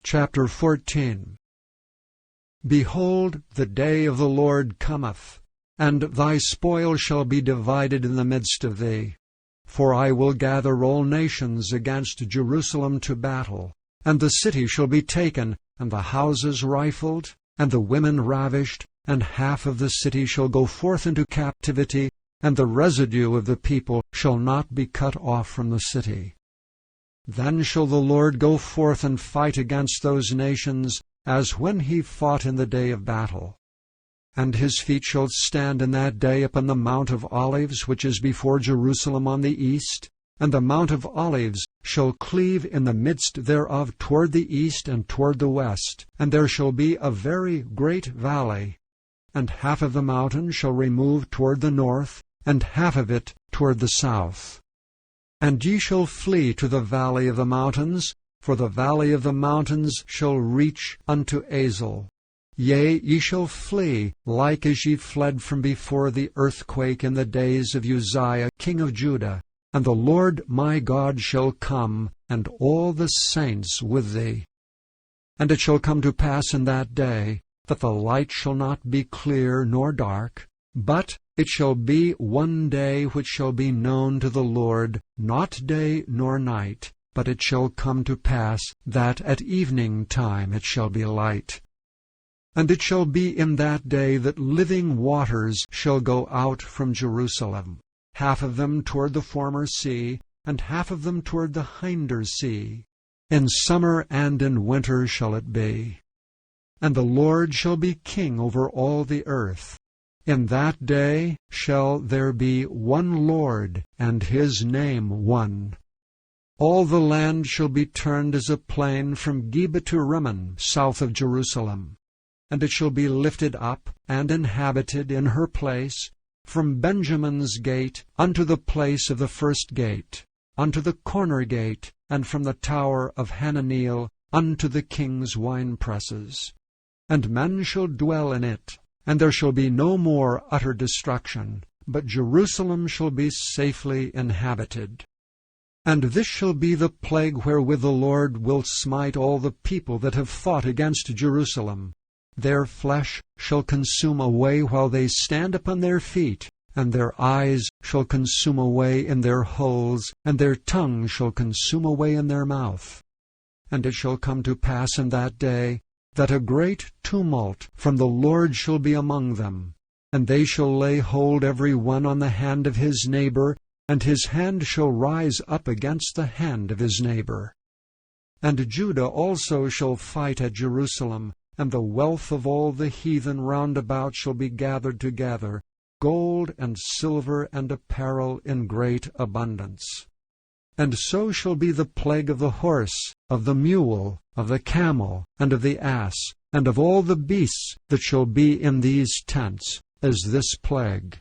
Chapter 14. Behold, the day of the Lord cometh, and thy spoil shall be divided in the midst of thee. For I will gather all nations against Jerusalem to battle, and the city shall be taken, and the houses rifled, and the women ravished, and half of the city shall go forth into captivity, and the residue of the people shall not be cut off from the city. Then shall the Lord go forth and fight against those nations, as when he fought in the day of battle. And his feet shall stand in that day upon the Mount of Olives, which is before Jerusalem on the east, and the Mount of Olives shall cleave in the midst thereof toward the east and toward the west, and there shall be a very great valley. And half of the mountain shall remove toward the north, and half of it toward the south. And ye shall flee to the valley of the mountains, for the valley of the mountains shall reach unto Azel. Yea, ye shall flee, like as ye fled from before the earthquake in the days of Uzziah king of Judah. And the Lord my God shall come, and all the saints with thee. And it shall come to pass in that day, that the light shall not be clear nor dark, but it shall be one day which shall be known to the Lord, not day nor night. But it shall come to pass that at evening time it shall be light. And it shall be in that day that living waters shall go out from Jerusalem, half of them toward the former sea, and half of them toward the hinder sea. In summer and in winter shall it be. And the Lord shall be king over all the earth. In that day shall there be one Lord, and his name one. All the land shall be turned as a plain from Geba to Rimmon, south of Jerusalem. And it shall be lifted up, and inhabited in her place, from Benjamin's gate unto the place of the first gate, unto the corner gate, and from the tower of Hananeel unto the king's winepresses. And men shall dwell in it, and there shall be no more utter destruction, but Jerusalem shall be safely inhabited. And this shall be the plague wherewith the Lord will smite all the people that have fought against Jerusalem. Their flesh shall consume away while they stand upon their feet, and their eyes shall consume away in their holes, and their tongue shall consume away in their mouth. And it shall come to pass in that day, that a great tumult from the Lord shall be among them, and they shall lay hold every one on the hand of his neighbor, and his hand shall rise up against the hand of his neighbor. And Judah also shall fight at Jerusalem, and the wealth of all the heathen round about shall be gathered together, gold and silver and apparel in great abundance. And so shall be the plague of the horse, of the mule, of the camel, and of the ass, and of all the beasts that shall be in these tents, as this plague.